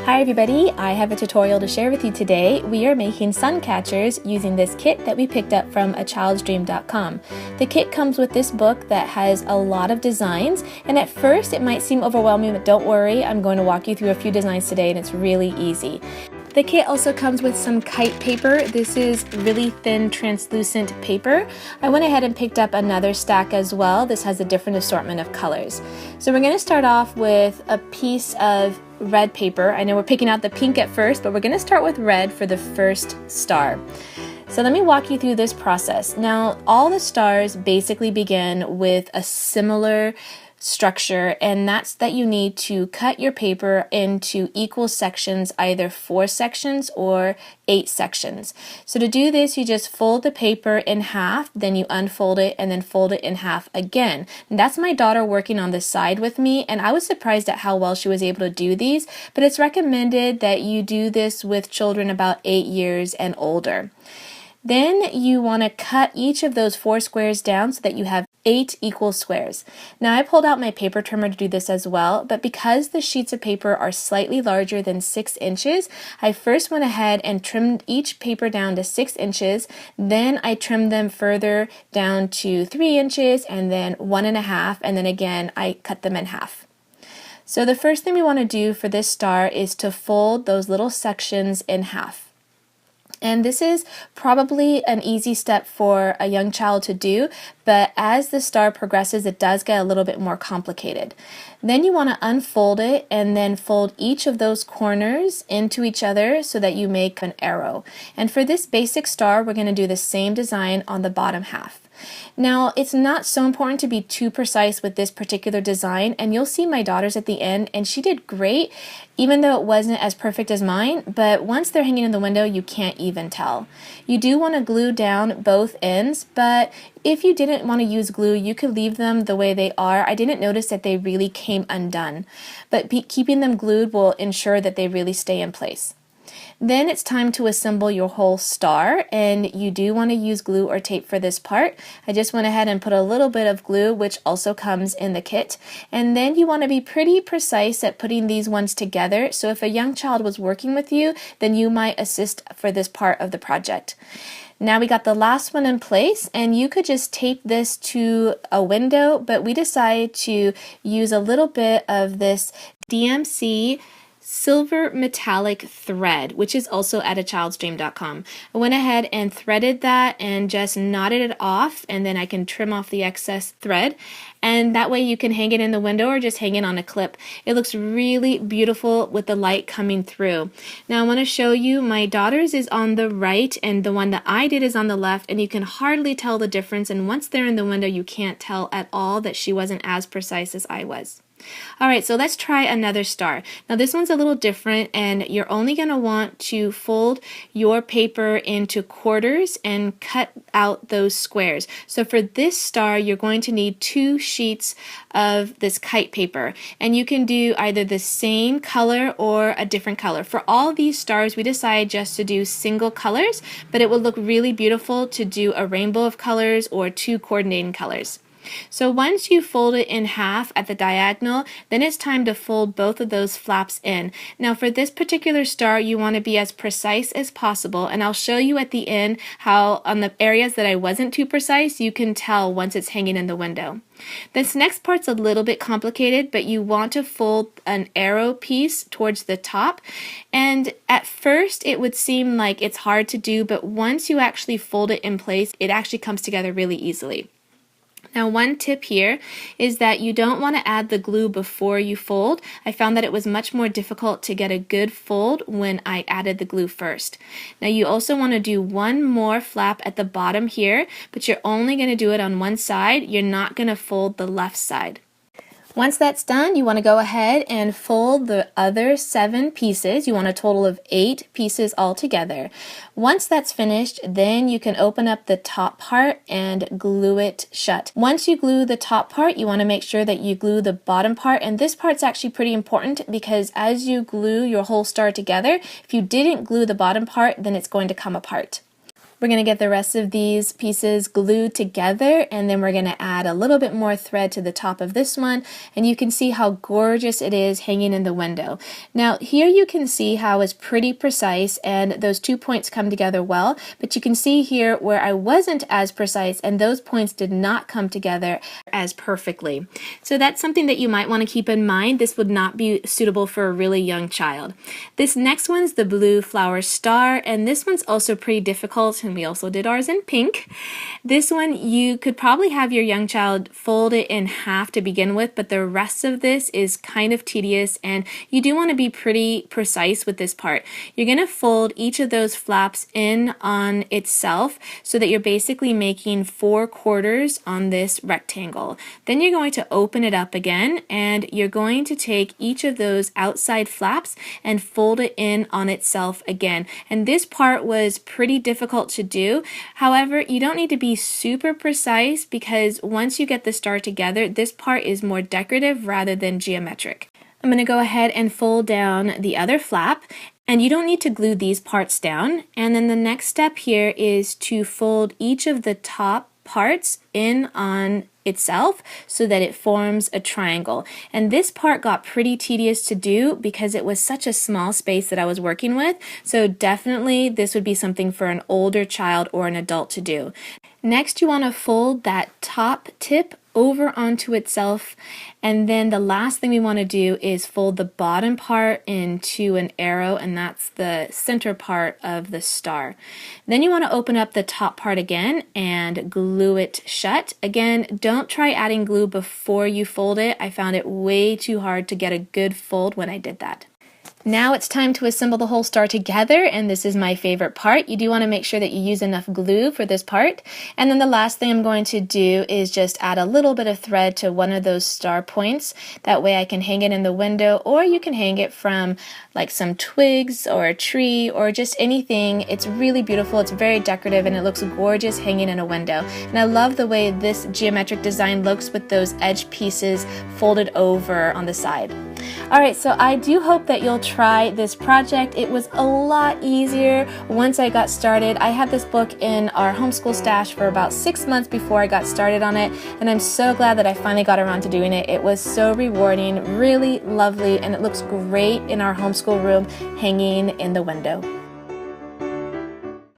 Hi everybody, I have a tutorial to share with you today. We are making Suncatchers using this kit that we picked up from achildsdream.com. The kit comes with this book that has a lot of designs, and at first it might seem overwhelming, but don't worry, I'm going to walk you through a few designs today and it's really easy. The kit also comes with some kite paper. This is really thin, translucent paper. I went ahead and picked up another stack as well. This has a different assortment of colors. So we're going to start off with a piece of red paper. I know we're picking out the pink at first, but we're going to start with red for the first star. So let me walk you through this process. Now, all the stars basically begin with a similar structure, and that's that you need to cut your paper into equal sections, either 4 sections or 8 sections. So to do this, you just fold the paper in half, then you unfold it and then fold it in half again. And that's my daughter working on this side with me, and I was surprised at how well she was able to do these, but it's recommended that you do this with children about 8 years and older. Then you want to cut each of those 4 squares down so that you have 8 equal squares. Now I pulled out my paper trimmer to do this as well, but because the sheets of paper are slightly larger than 6 inches, I first went ahead and trimmed each paper down to 6 inches, then I trimmed them further down to 3 inches and then 1.5, and then again I cut them in half. So the first thing we want to do for this star is to fold those little sections in half. And this is probably an easy step for a young child to do, but as the star progresses, it does get a little bit more complicated. Then you want to unfold it and then fold each of those corners into each other so that you make an arrow. And for this basic star, we're going to do the same design on the bottom half. Now, it's not so important to be too precise with this particular design, and you'll see my daughter's at the end, and she did great, even though it wasn't as perfect as mine, but once they're hanging in the window, you can't even tell. You do want to glue down both ends, but if you didn't want to use glue, you could leave them the way they are. I didn't notice that they really came undone, but keeping them glued will ensure that they really stay in place. Then it's time to assemble your whole star, and you do want to use glue or tape for this part. I just went ahead and put a little bit of glue, which also comes in the kit. And then you want to be pretty precise at putting these ones together. So if a young child was working with you, then you might assist for this part of the project. Now we got the last one in place, and you could just tape this to a window, but we decided to use a little bit of this DMC silver metallic thread, which is also at achildsdream.com. I went ahead and threaded that and just knotted it off, and then I can trim off the excess thread, and that way you can hang it in the window or just hang it on a clip. It looks really beautiful with the light coming through. Now I want to show you my daughter's is on the right and the one that I did is on the left, and you can hardly tell the difference, and once they're in the window you can't tell at all that she wasn't as precise as I was. Alright, so let's try another star. Now this one's a little different, and you're only going to want to fold your paper into quarters and cut out those squares. So for this star, you're going to need 2 sheets of this kite paper, and you can do either the same color or a different color. For all these stars, we decided just to do single colors, but it would look really beautiful to do a rainbow of colors or 2 coordinating colors. So once you fold it in half at the diagonal, then it's time to fold both of those flaps in. Now for this particular star, you want to be as precise as possible, and I'll show you at the end how on the areas that I wasn't too precise, you can tell once it's hanging in the window. This next part's a little bit complicated, but you want to fold an arrow piece towards the top, and at first it would seem like it's hard to do, but once you actually fold it in place, it actually comes together really easily. Now one tip here is that you don't want to add the glue before you fold. I found that it was much more difficult to get a good fold when I added the glue first. Now you also want to do one more flap at the bottom here, but you're only going to do it on one side. You're not going to fold the left side. Once that's done, you want to go ahead and fold the other 7 pieces. You want a total of 8 pieces all together. Once that's finished, then you can open up the top part and glue it shut. Once you glue the top part, you want to make sure that you glue the bottom part, and this part's actually pretty important because as you glue your whole star together, if you didn't glue the bottom part, then it's going to come apart. We're going to get the rest of these pieces glued together, and then we're going to add a little bit more thread to the top of this one, and you can see how gorgeous it is hanging in the window. Now here you can see how it's pretty precise and those 2 points come together well, but you can see here where I wasn't as precise and those points did not come together as perfectly. So that's something that you might want to keep in mind. This would not be suitable for a really young child. This next one's the blue flower star, and this one's also pretty difficult, and we also did ours in pink. This one you could probably have your young child fold it in half to begin with, but the rest of this is kind of tedious and you do want to be pretty precise with this part. You're going to fold each of those flaps in on itself so that you're basically making 4 quarters on this rectangle. Then you're going to open it up again and you're going to take each of those outside flaps and fold it in on itself again. And this part was pretty difficult to do. However, you don't need to be super precise because once you get the star together, this part is more decorative rather than geometric. I'm going to go ahead and fold down the other flap, and you don't need to glue these parts down. And then the next step here is to fold each of the top parts in on itself so that it forms a triangle. And this part got pretty tedious to do because it was such a small space that I was working with. So definitely this would be something for an older child or an adult to do. Next, you want to fold that top tip over onto itself, and then the last thing we want to do is fold the bottom part into an arrow, and that's the center part of the star. Then you want to open up the top part again and glue it shut. Again, don't try adding glue before you fold it. I found it way too hard to get a good fold when I did that. Now it's time to assemble the whole star together, and this is my favorite part. You do want to make sure that you use enough glue for this part. And then the last thing I'm going to do is just add a little bit of thread to one of those star points. That way I can hang it in the window, or you can hang it from like some twigs or a tree or just anything. It's really beautiful, it's very decorative, and it looks gorgeous hanging in a window. And I love the way this geometric design looks with those edge pieces folded over on the side. Alright, so I do hope that you'll try this project. It was a lot easier once I got started. I had this book in our homeschool stash for about 6 months before I got started on it, and I'm so glad that I finally got around to doing it. It was so rewarding, really lovely, and it looks great in our homeschool room hanging in the window.